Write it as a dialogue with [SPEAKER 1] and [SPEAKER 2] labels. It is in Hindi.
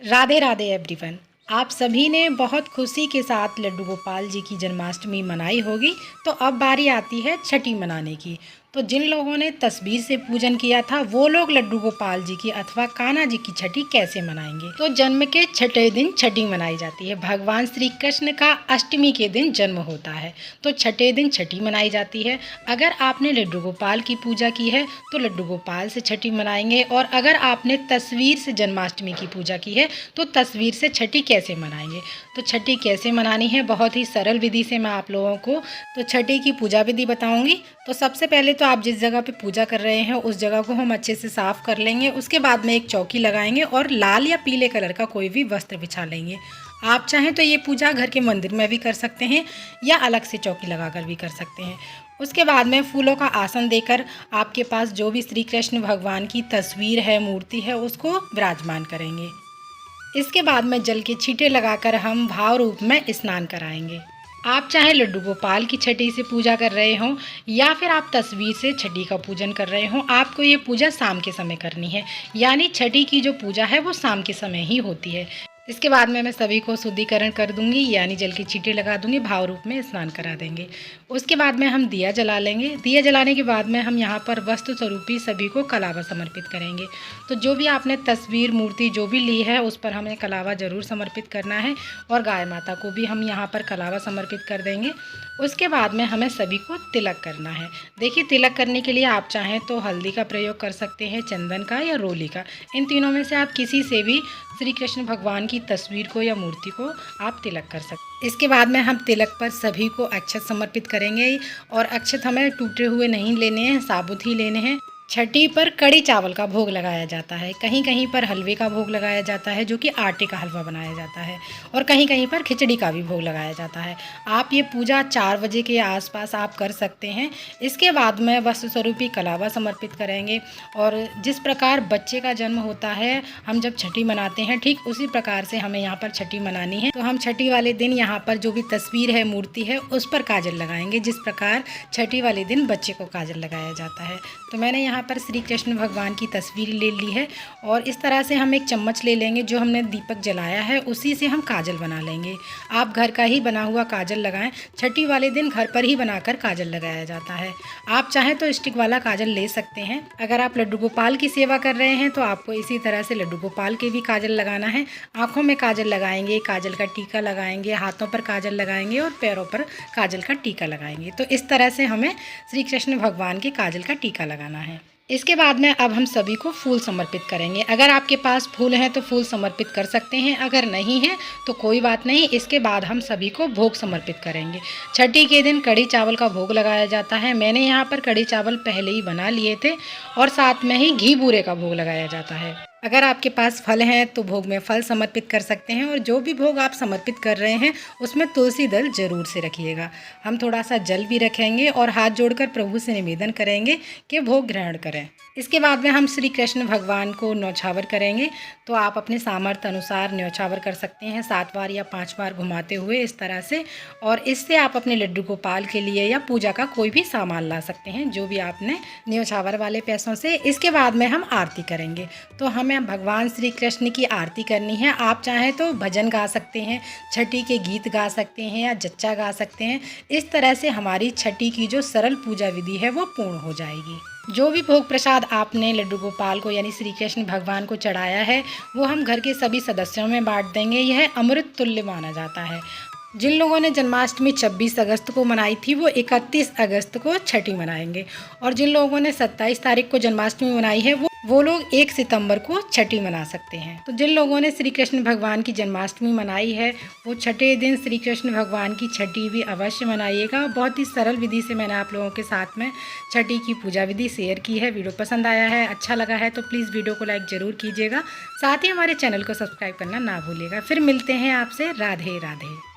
[SPEAKER 1] राधे राधे एवरीवन। आप सभी ने बहुत खुशी के साथ लड्डू गोपाल जी की जन्माष्टमी मनाई होगी। तो अब बारी आती है छठी मनाने की। तो जिन लोगों ने तस्वीर से पूजन किया था वो लोग लड्डू गोपाल जी की अथवा कान्हा जी की छठी कैसे मनाएंगे। तो जन्म के छठे दिन छठी मनाई जाती है। भगवान श्री कृष्ण का अष्टमी के दिन जन्म होता है तो छठे दिन छठी मनाई जाती है। अगर आपने लड्डू गोपाल की पूजा की है तो लड्डू गोपाल से छठी मनाएंगे, और अगर आपने तस्वीर से जन्माष्टमी की पूजा की है तो तस्वीर से छठी कैसे मनाएंगे। तो छठी कैसे मनानी है, बहुत ही सरल विधि से मैं आप लोगों को तो छठी की पूजा विधि बताऊंगी। तो सबसे पहले तो आप जिस जगह पे पूजा कर रहे हैं उस जगह को हम अच्छे से साफ़ कर लेंगे। उसके बाद में एक चौकी लगाएंगे और लाल या पीले कलर का कोई भी वस्त्र बिछा लेंगे। आप चाहें तो ये पूजा घर के मंदिर में भी कर सकते हैं या अलग से चौकी लगाकर भी कर सकते हैं। उसके बाद में फूलों का आसन देकर आपके पास जो भी श्री कृष्ण भगवान की तस्वीर है, मूर्ति है, उसको विराजमान करेंगे। इसके बाद में जल के छींटे लगाकर हम भाव रूप में स्नान कराएंगे। आप चाहे लड्डू गोपाल की छठी से पूजा कर रहे हों या फिर आप तस्वीर से छठी का पूजन कर रहे हों, आपको ये पूजा शाम के समय करनी है। यानी छठी की जो पूजा है वो शाम के समय ही होती है। इसके बाद में मैं सभी को शुद्धिकरण कर दूंगी, यानी जल की छींटे लगा दूंगी, भाव रूप में स्नान करा देंगे। उसके बाद में हम दिया जला लेंगे। दिया जलाने के बाद में हम यहाँ पर वस्तु स्वरूपी सभी को कलावा समर्पित करेंगे। तो जो भी आपने तस्वीर, मूर्ति जो भी ली है उस पर हमें कलावा ज़रूर समर्पित करना है, और गाय माता को भी हम यहाँ पर कलावा समर्पित कर देंगे। उसके बाद में हमें सभी को तिलक करना है। देखिए, तिलक करने के लिए आप चाहें तो हल्दी का प्रयोग कर सकते हैं, चंदन का या रोली का। इन तीनों में से आप किसी से भी श्री कृष्ण भगवान की तस्वीर को या मूर्ति को आप तिलक कर सकते। इसके बाद में हम तिलक पर सभी को अक्षत समर्पित करेंगे, और अक्षत हमें टूटे हुए नहीं लेने हैं, साबुत ही लेने हैं। छठी पर कड़ी चावल का भोग लगाया जाता है, कहीं कहीं पर हलवे का भोग लगाया जाता है जो कि आटे का हलवा बनाया जाता है, और कहीं कहीं पर खिचड़ी का भी भोग लगाया जाता है। आप ये पूजा 4 बजे के आसपास आप कर सकते हैं। इसके बाद में वस्त्र स्वरूपी कलावा समर्पित करेंगे, और जिस प्रकार बच्चे का जन्म होता है हम जब छठी मनाते हैं, ठीक उसी प्रकार से हमें यहाँ पर छठी मनानी है। तो हम छठी वाले दिन यहाँ पर जो भी तस्वीर है, मूर्ति है, उस पर काजल लगाएंगे, जिस प्रकार छठी वाले दिन बच्चे को काजल लगाया जाता है। तो मैंने यहाँ पर श्री कृष्ण भगवान की तस्वीर ले ली है, और इस तरह से हम एक चम्मच ले लेंगे, जो हमने दीपक जलाया है उसी से हम काजल बना लेंगे। आप घर का ही बना हुआ काजल लगाएं। छठी वाले दिन घर पर ही बनाकर काजल लगाया जाता है। आप चाहें तो स्टिक वाला काजल ले सकते हैं। अगर आप लड्डू गोपाल की सेवा कर रहे हैं तो आपको इसी तरह से लड्डू गोपाल के भी काजल लगाना है। आँखों में काजल लगाएंगे, काजल का टीका लगाएंगे, हाथों पर काजल लगाएंगे और पैरों पर काजल का टीका लगाएंगे। तो इस तरह से हमें श्री कृष्ण भगवान के काजल का टीका लगाना है। इसके बाद में अब हम सभी को फूल समर्पित करेंगे। अगर आपके पास फूल हैं तो फूल समर्पित कर सकते हैं, अगर नहीं है तो कोई बात नहीं। इसके बाद हम सभी को भोग समर्पित करेंगे। छठी के दिन कढ़ी चावल का भोग लगाया जाता है। मैंने यहाँ पर कढ़ी चावल पहले ही बना लिए थे, और साथ में ही घी बूरे का भोग लगाया जाता है। अगर आपके पास फल हैं तो भोग में फल समर्पित कर सकते हैं, और जो भी भोग आप समर्पित कर रहे हैं उसमें तुलसी दल जरूर से रखिएगा। हम थोड़ा सा जल भी रखेंगे और हाथ जोड़कर प्रभु से निवेदन करेंगे कि भोग ग्रहण करें। इसके बाद में हम श्री कृष्ण भगवान को न्यौछावर करेंगे। तो आप अपने सामर्थ्य अनुसार न्यौछावर कर सकते हैं, 7 बार या 5 बार घुमाते हुए इस तरह से, और इससे आप अपने लड्डू गोपाल के लिए या पूजा का कोई भी सामान ला सकते हैं, जो भी आपने न्यौछावर वाले पैसों से। इसके बाद में हम आरती करेंगे। तो हमें भगवान श्री कृष्ण की आरती करनी है। आप चाहें तो भजन गा सकते हैं, छठी के गीत गा सकते हैं या जच्चा गा सकते हैं। इस तरह से हमारी छठी की जो सरल पूजा विधि है वो पूर्ण हो जाएगी। जो भी भोग प्रसाद आपने लड्डू गोपाल को यानी श्री कृष्ण भगवान को चढ़ाया है वो हम घर के सभी सदस्यों में बांट देंगे। यह अमृत तुल्य माना जाता है। जिन लोगों ने जन्माष्टमी 26 अगस्त को मनाई थी वो 31 अगस्त को छठी मनाएंगे, और जिन लोगों ने 27 तारीख को जन्माष्टमी मनाई है वो लोग 1 सितंबर को छठी मना सकते हैं। तो जिन लोगों ने श्री कृष्ण भगवान की जन्माष्टमी मनाई है वो छठे दिन श्री कृष्ण भगवान की छठी भी अवश्य मनाइएगा। बहुत ही सरल विधि से मैंने आप लोगों के साथ में छठी की पूजा विधि शेयर की है। वीडियो पसंद आया है, अच्छा लगा है तो प्लीज़ वीडियो को लाइक ज़रूर कीजिएगा। साथ ही हमारे चैनल को सब्सक्राइब करना ना भूलिएगा। फिर मिलते हैं आपसे। राधे राधे।